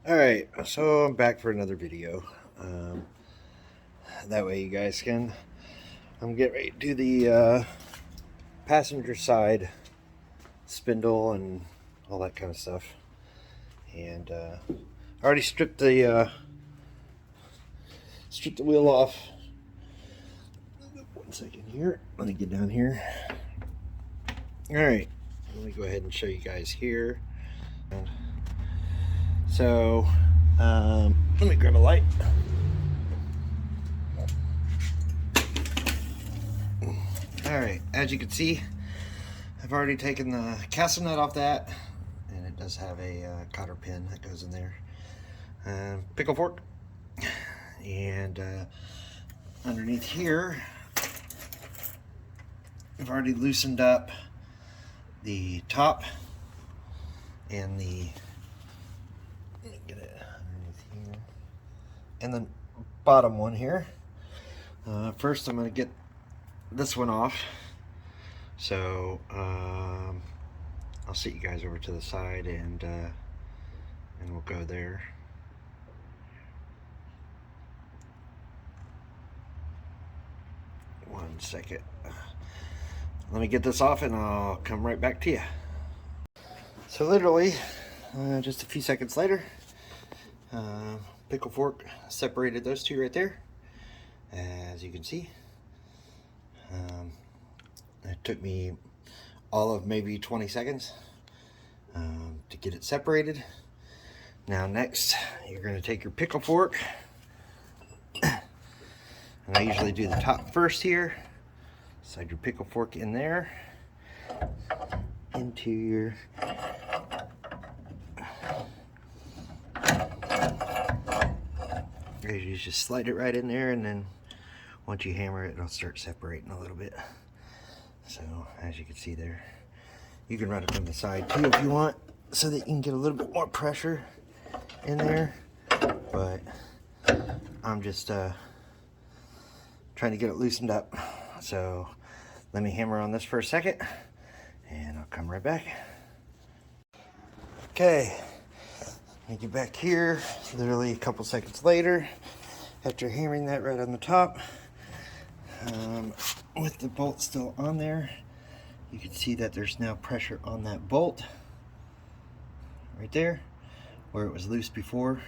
Alright, so I'm back for another video. That way you guys can... I'm getting ready to do the passenger side spindle and all that kind of stuff. And I already stripped the wheel off. 1 second here. Let me get down here. Alright, let me go ahead and show you guys here. So, let me grab a light. Alright, as you can see, I've already taken the castle nut off that, and it does have a cotter pin that goes in there. Pickle fork, and underneath here, I've already loosened up the top and the, let me get it underneath here, and the bottom one here. First, I'm going to get this one off. So I'll sit you guys over to the side and we'll go there. One second. Let me get this off and I'll come right back to you. So literally, just a few seconds later, pickle fork separated those two right there, as you can see. It took me all of maybe 20 seconds to get it separated. Now next, you're going to take your pickle fork, and I usually do the top first here. Slide your pickle fork in there, into your you just slide it right in there, and then once you hammer it, it'll start separating a little bit. So as you can see there, you can run it from the side too if you want, so that you can get a little bit more pressure in there. But I'm just trying to get it loosened up. So let me hammer on this for a second, and I'll come right back. Okay, let me get back here. Literally a couple seconds later, after hammering that right on the top. With the bolt still on there, you can see that there's now pressure on that bolt right there where it was loose before.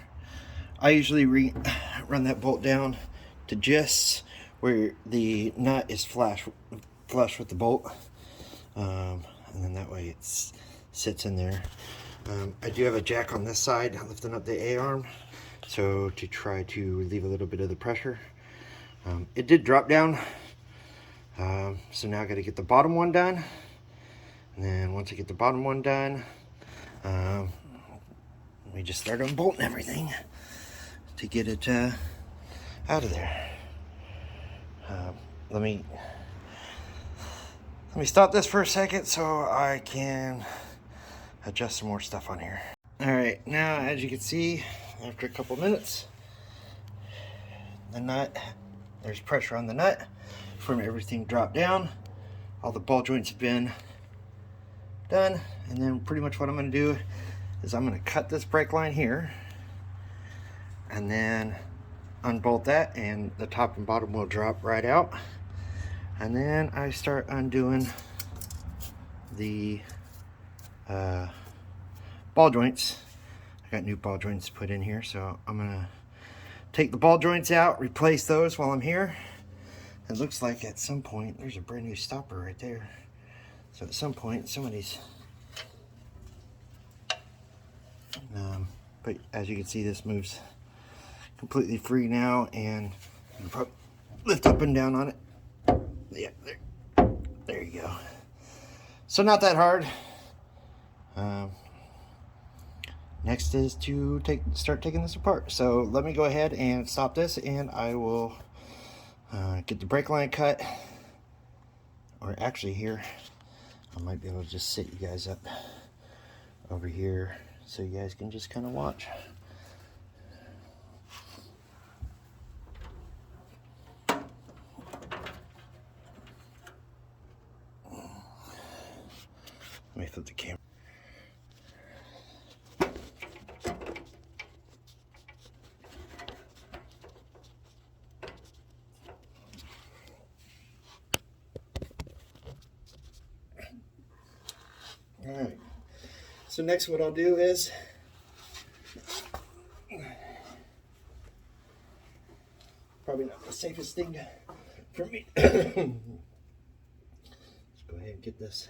I usually run that bolt down to just where the nut is flush with the bolt, and then that way it sits in there. I do have a jack on this side lifting up the A-arm, so to try to relieve a little bit of the pressure. It did drop down. So now I got to get the bottom one done, and then once I get the bottom one done, let me just start unbolting everything to get it out of there. Let me stop this for a second so I can adjust some more stuff on here. All right, now as you can see, after a couple minutes, the nut, there's pressure on the nut from everything dropped down. All the ball joints have been done, and then pretty much what I'm going to do is I'm going to cut this brake line here and then unbolt that, and the top and bottom will drop right out. And then I start undoing the ball joints. I got new ball joints put in here, so I'm going to take the ball joints out, replace those while I'm here. It looks like at some point, there's a brand new stopper right there. So at some point, somebody's... but as you can see, this moves completely free now, and you can probably lift up and down on it. Yeah, there you go. So not that hard. Next is to start taking this apart. So let me go ahead and stop this, and I will get the brake line cut. Or actually here, I might be able to just sit you guys up over here so you guys can just kind of watch. Let me flip the camera. So next what I'll do is probably not the safest thing for me. Let's go ahead and get this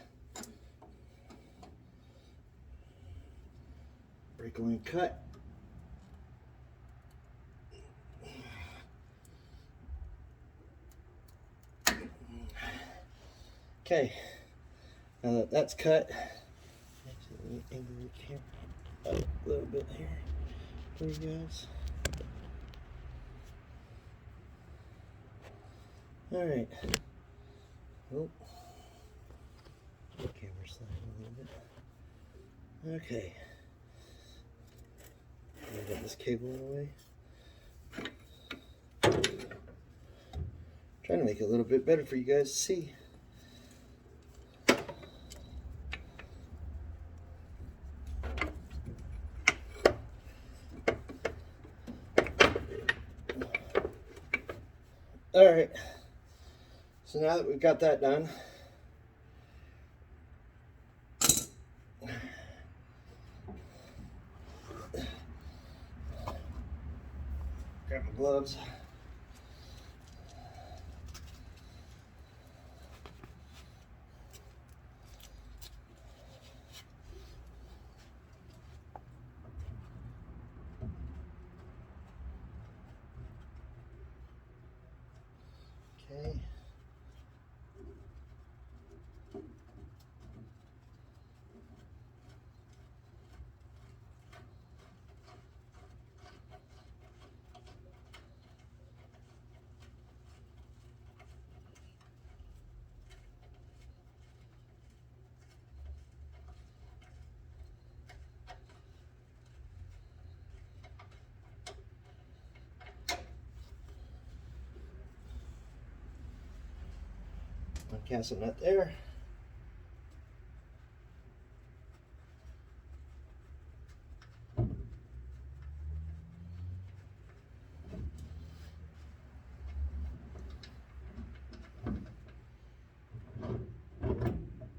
brake line cut. Okay, now that that's cut, actually let me angle the camera up a little bit here for you guys. All right. Oh, the camera's sliding a little bit. Okay. I got this cable in the way. Trying to make it a little bit better for you guys to see. All right. So now that we've got that done, grab my gloves. Okay. One castle nut there.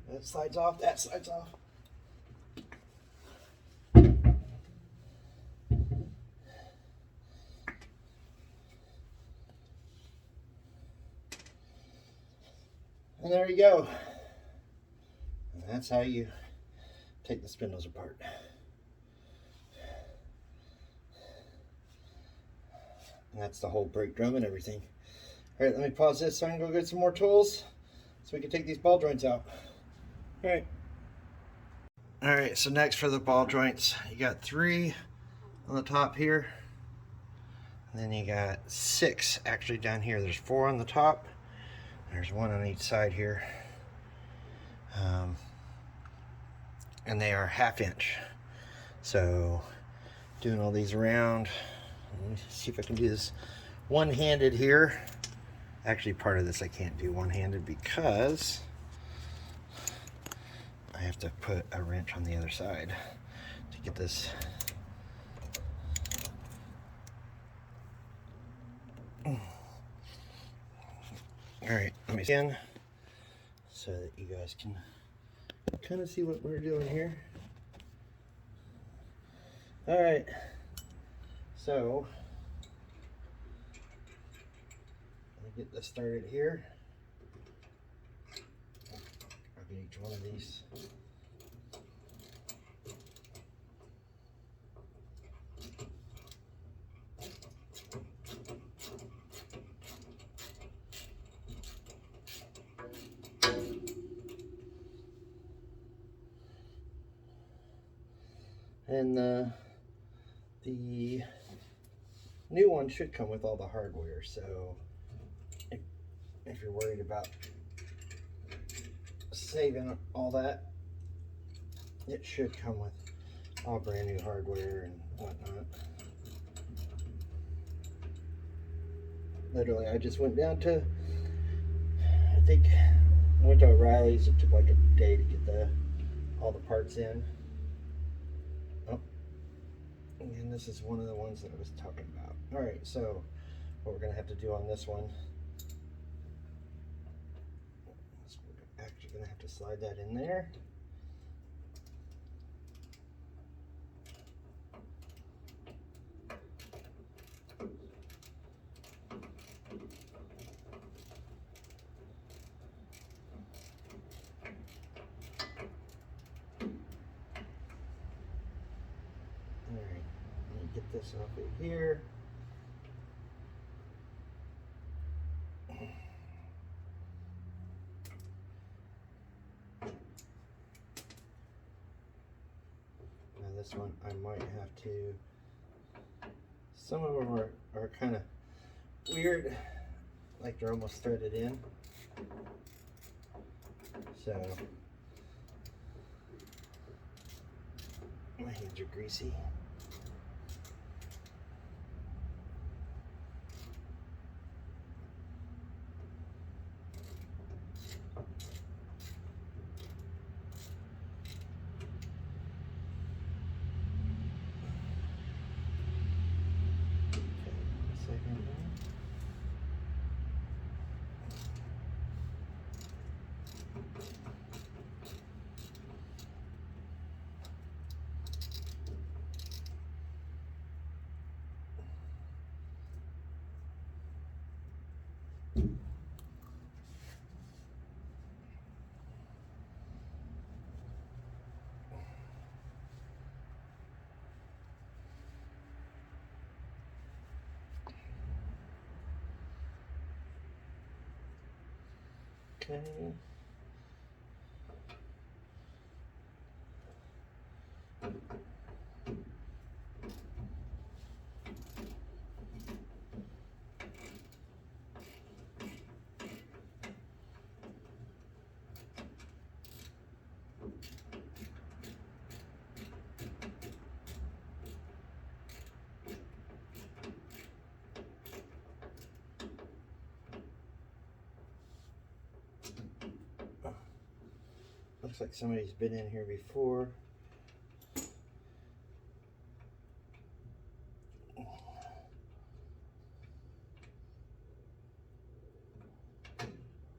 That slides off, that slides off. And there you go. And that's how you take the spindles apart. And that's the whole brake drum and everything. All right, let me pause this so I can go get some more tools so we can take these ball joints out. All right. All right, so next for the ball joints, you got 3 on the top here. And then you got 6 actually down here. There's 4 on the top. There's 1 on each side here. And they are 1/2 inch. So doing all these around, let me see if I can do this one-handed here. Actually, part of this I can't do one-handed because I have to put a wrench on the other side to get this. All right, let me again so that you guys can kind of see what we're doing here. All right, so let me get this started here. I'll get each one of these. And the new one should come with all the hardware, so if you're worried about saving all that, it should come with all brand new hardware and whatnot. Literally, I just went down to, I think, I went to O'Reilly's. It took like a day to get all the parts in. Oh, and this is one of the ones that I was talking about. All right, so what we're gonna have to do on this one is we're actually gonna have to slide that in there. get this off of here. Now this one I might have to, some of them are kind of weird, like they're almost threaded in. So my hands are greasy. Okay. Looks like somebody's been in here before.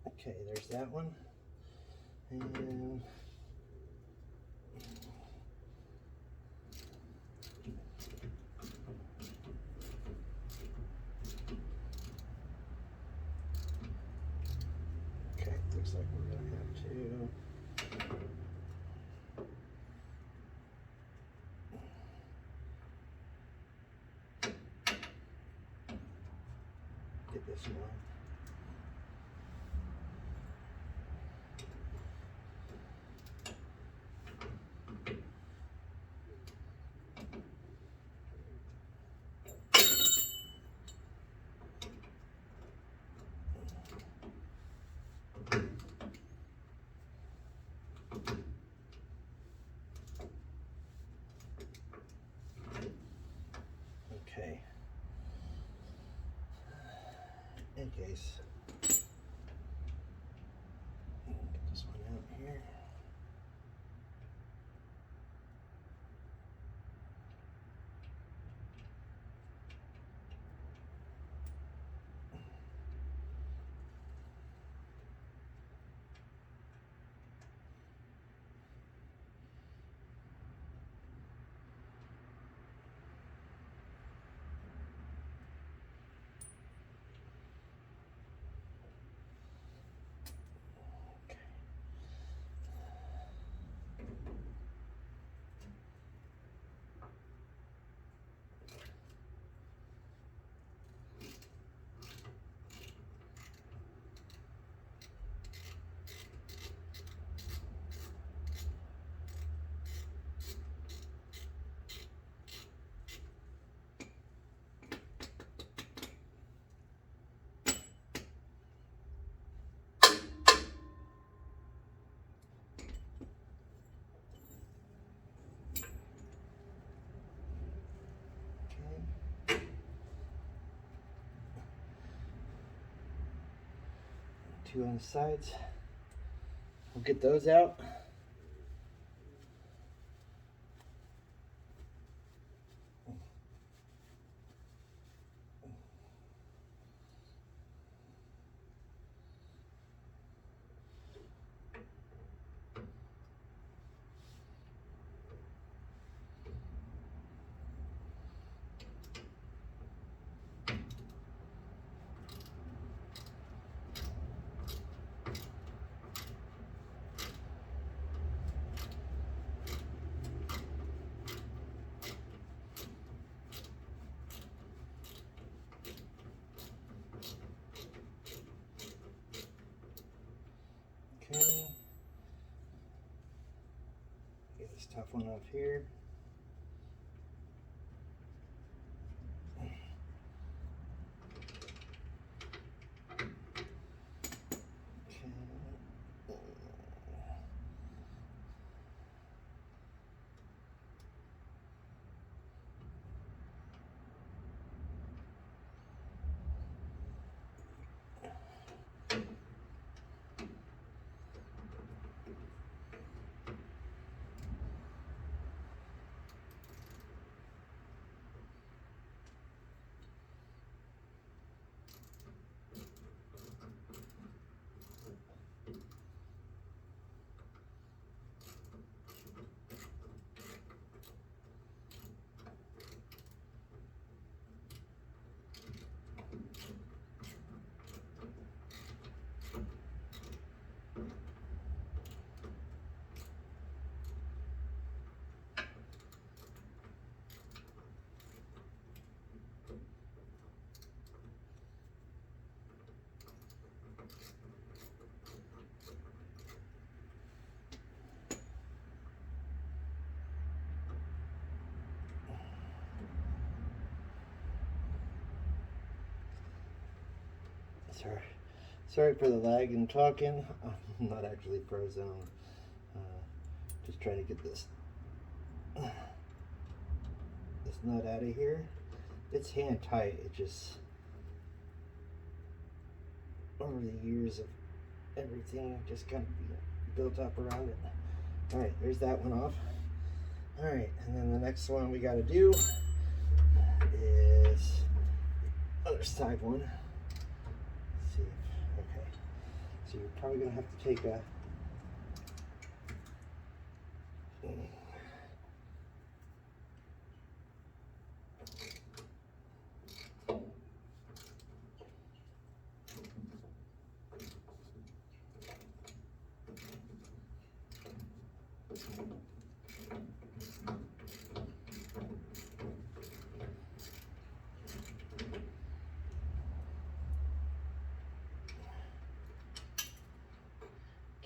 Okay, there's that one. And okay, looks like we're gonna have to get this one. Okay. In case. Get this one out here. Two on the sides. We'll get those out. tough one off here. Sorry for the lag in talking. I'm not actually frozen. Just trying to get this nut out of here. It's hand tight. It just, over the years of everything, just kind of built up around it. All right, there's that one off. All right, and then the next one we got to do is the other side one. Let's see. Okay, so you're probably gonna have to take a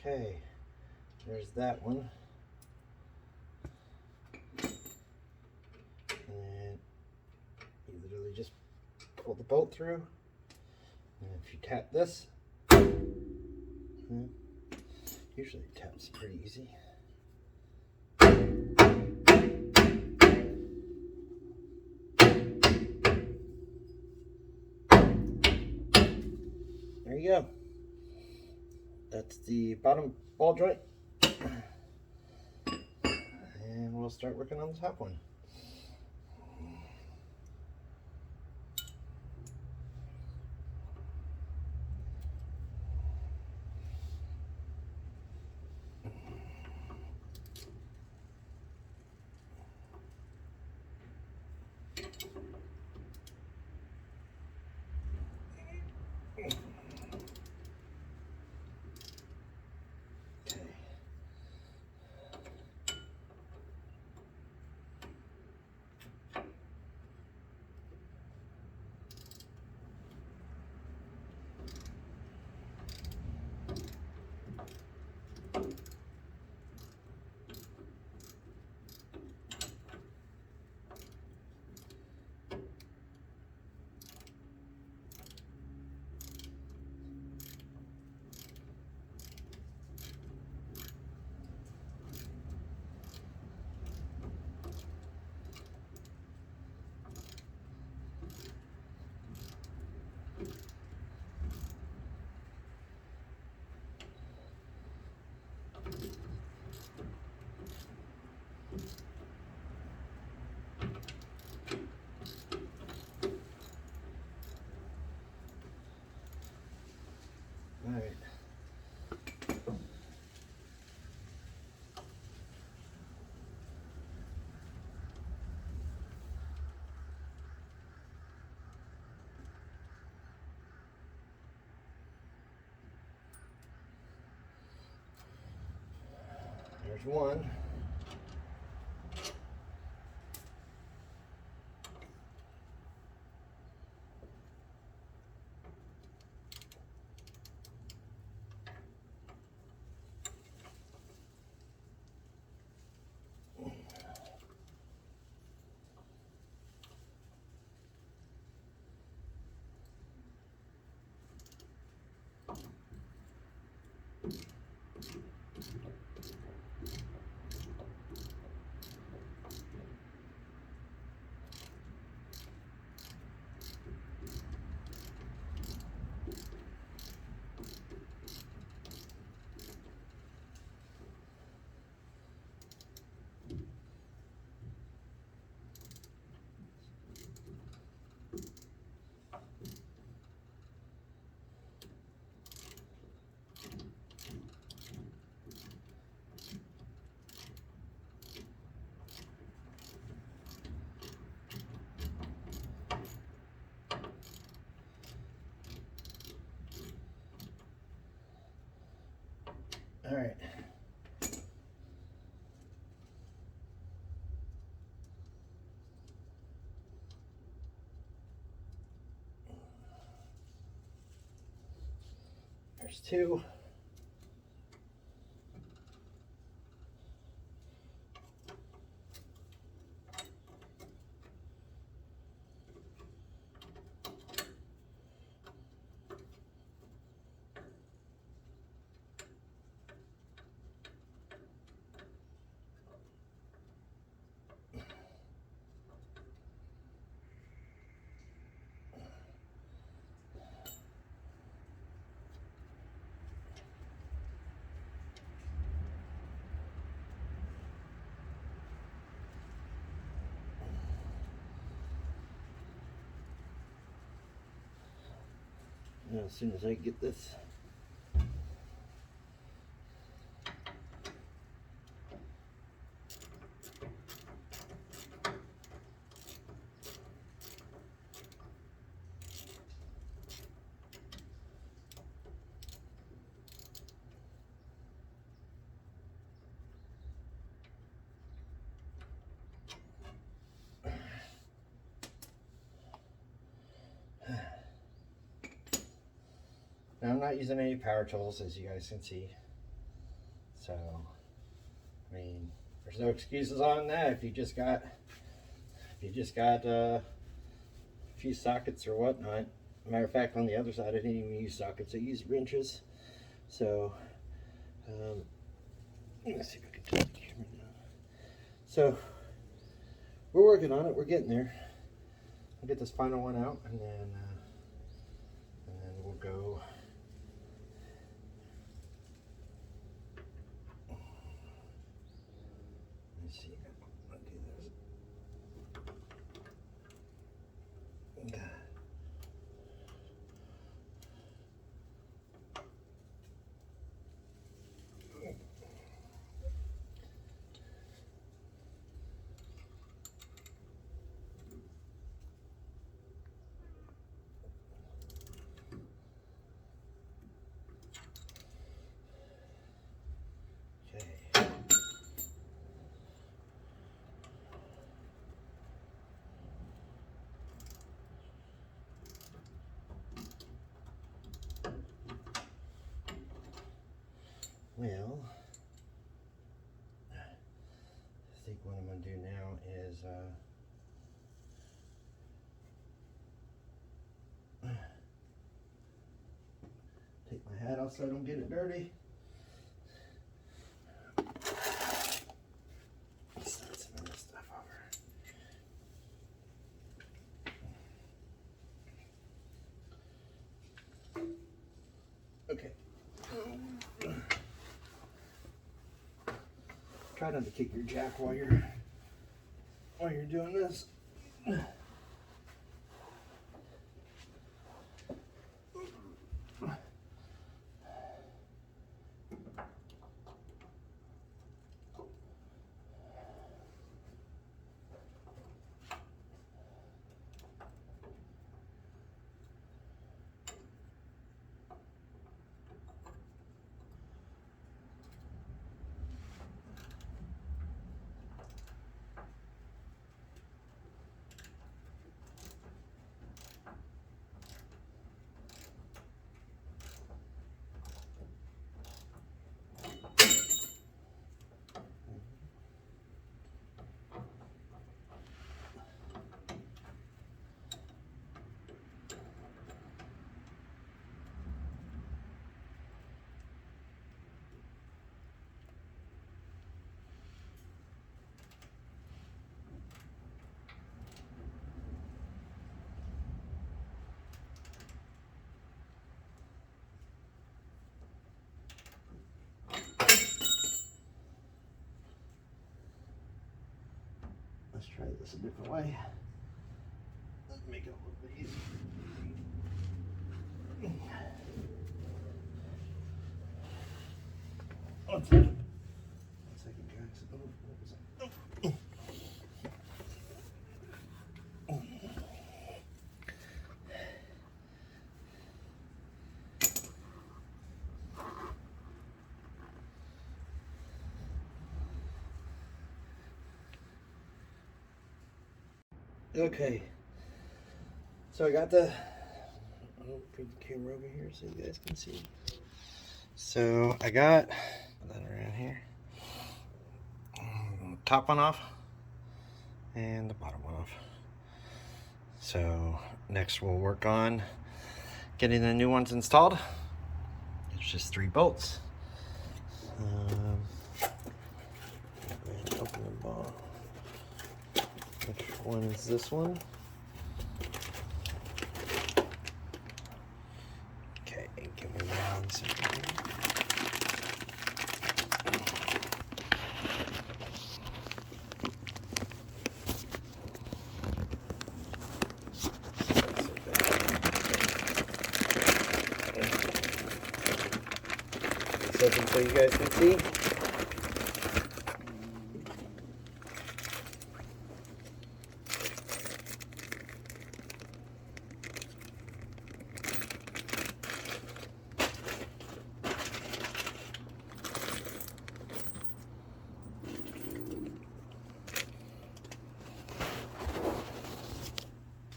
okay, there's that one. And you literally just pull the bolt through. And if you tap this, usually it taps pretty easy. There you go. That's the bottom ball joint. And we'll start working on the top one. All right. There's one. All right. There's two. Now, as soon as I get this now, I'm not using any power tools, as you guys can see. So, I mean, there's no excuses on that. If you just got a few sockets or whatnot. Matter of fact, on the other side, I didn't even use sockets. I used wrenches. So, let's see if I can turn the camera down. So, we're working on it. We're getting there. I'll get this final one out, and then we'll go. Let me see. I'll do this. Well, I think what I'm going to do now is take my hat off so I don't get it dirty. Start some of this stuff over. Okay. Try not to kick your jack while you're doing this. Let's try this a different way. Let's make it a little bit easier. One second. One second, guys. Oh, what was that? Oh. Okay, so I got the, I'll bring the camera over here so you guys can see. So I got that around here, top one off and the bottom one off. So next we'll work on getting the new ones installed. It's just 3 bolts. Open the ball. Which one is this one? Okay, give me 1 second. Open so you guys can see.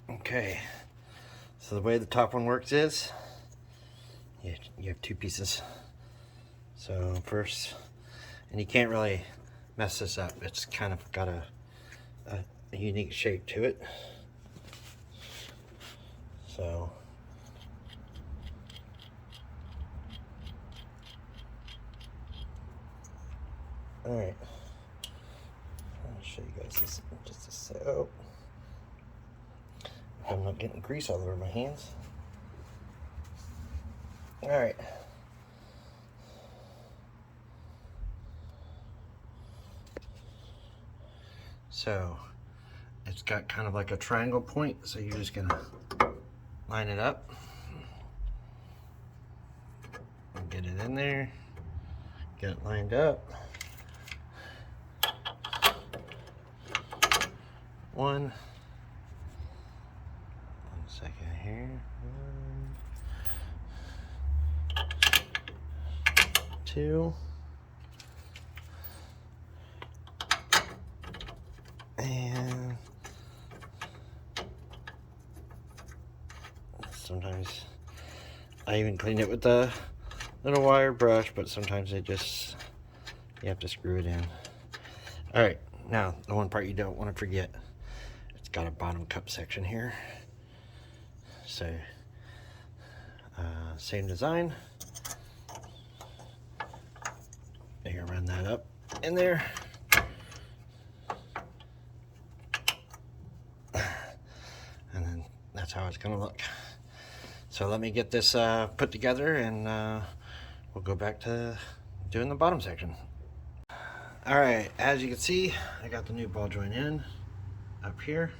Okay, so the way the top one works is you have 2 pieces. So first, and you can't really mess this up, it's kind of got a unique shape to it. So alright, I'll show you guys this in just a sec. Oh, I'm not getting grease all over my hands. Alright. So it's got kind of like a triangle point, so you're just gonna line it up and get it in there, get it lined up. One second here. 1, 2, and sometimes I even clean it with the little wire brush, but sometimes you have to screw it in. All right, now the one part you don't want to forget, it's got a bottom cup section here. So same design. You're gonna run that up in there. And then that's how it's gonna look. So let me get this put together, and we'll go back to doing the bottom section. All right, as you can see, I got the new ball joint in up here.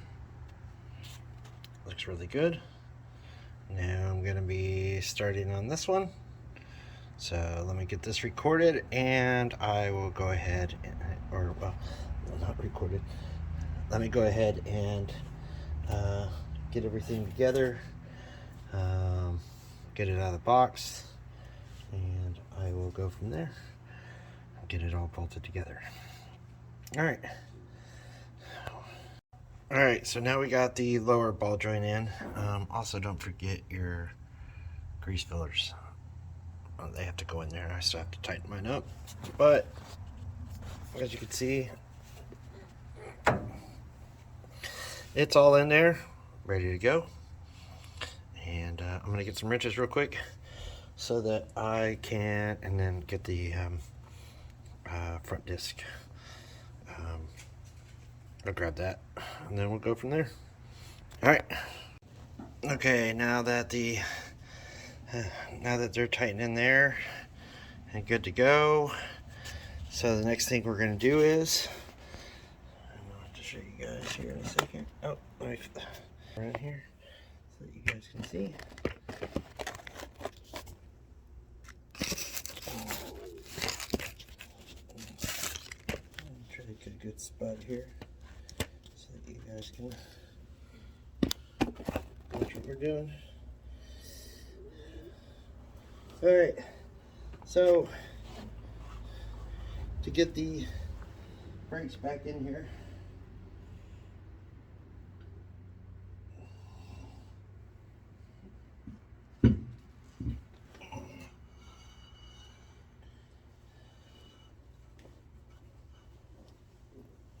Looks really good. Now I'm gonna be starting on this one. So let me get this recorded, and I will go ahead and, well, not recorded. Let me go ahead and get everything together, get it out of the box, and I will go from there and get it all bolted together. All right. All right, so now we got the lower ball joint in. Also, don't forget your grease fillers. They have to go in there. I still have to tighten mine up, but as you can see, it's all in there, ready to go. And I'm gonna get some wrenches real quick so that I can, and then get the front disc. I'll grab that, and then we'll go from there. All right. Okay, now that they're tightened in there and good to go, so the next thing we're gonna do is, I'm going to show you guys here in a second. Oh, let me around here so that you guys can see. Try to get a good spot here so that you guys can watch what we're doing. All right, so to get the brakes back in here,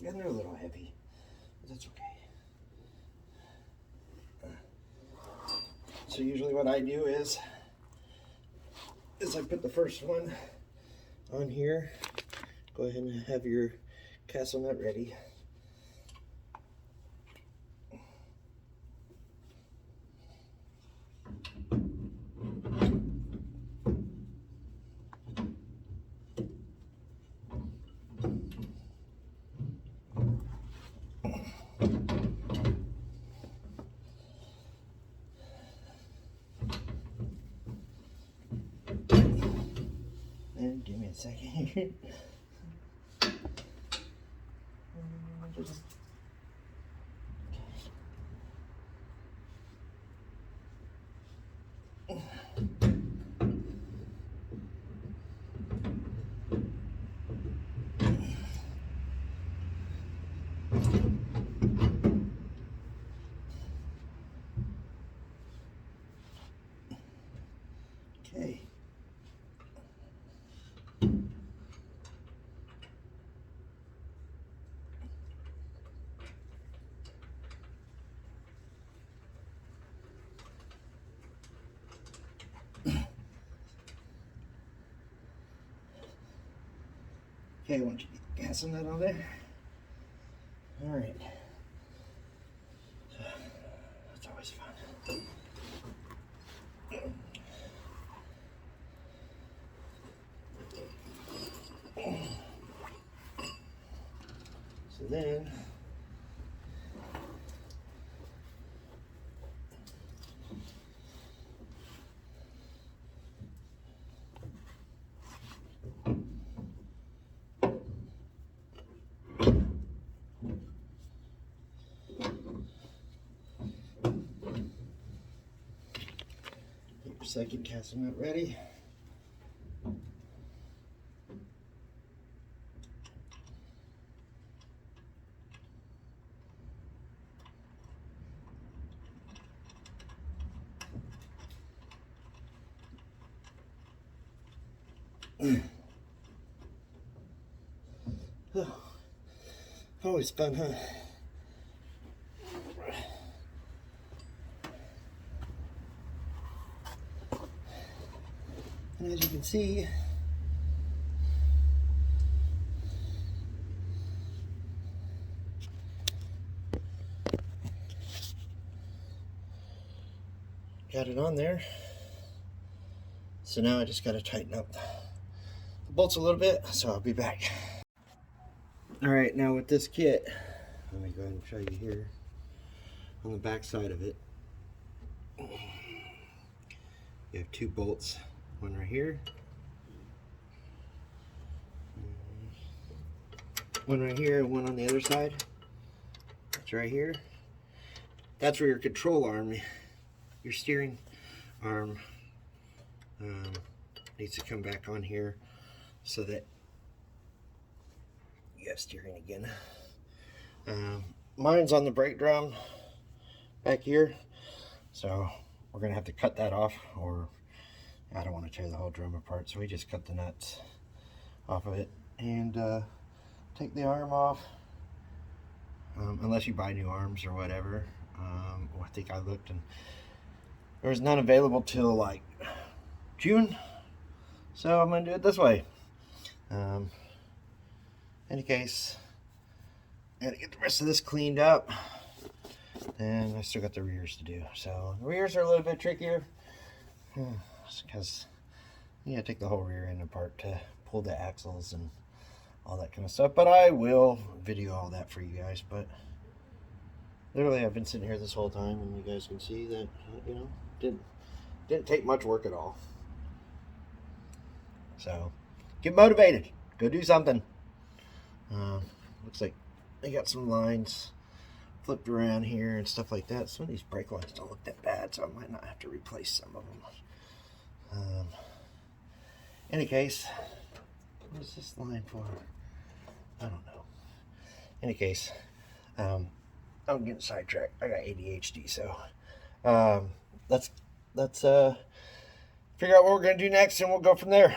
Again, they're a little heavy, but that's okay. So usually what I do is I put the first one on here. Go ahead and have your castle nut ready. And give me a second here. Okay. Okay, once you get gassing that on there. All right. That's always fun. So then, get your second castle nut ready. Oh, always fun, huh? And as you can see, got it on there. So now I just got to tighten up the bolts a little bit, so I'll be back. All right, now with this kit, let me go ahead and show you here on the back side of it. You have two bolts, one right here, one right here, and one on the other side. That's right here. That's where your control arm, your steering arm, needs to come back on here so that you have steering again. Mine's on the brake drum back here, so we're gonna have to cut that off, or I don't want to tear the whole drum apart, so we just cut the nuts off of it and take the arm off, unless you buy new arms or whatever. I think I looked and there was none available till like June, so I'm gonna do it this way. Any case, I gotta get the rest of this cleaned up, and I still got the rears to do. So the rears are a little bit trickier because you gotta take the whole rear end apart to pull the axles and all that kind of stuff. But I will video all that for you guys. But literally, I've been sitting here this whole time, and you guys can see that didn't take much work at all. So get motivated, go do something. Looks like they got some lines flipped around here and stuff like that. Some of these brake lines don't look that bad, so I might not have to replace some of them. Any case, what is this line for? I don't know. Any case, I'm getting sidetracked. I got ADHD, so let's figure out what we're gonna do next, and we'll go from there.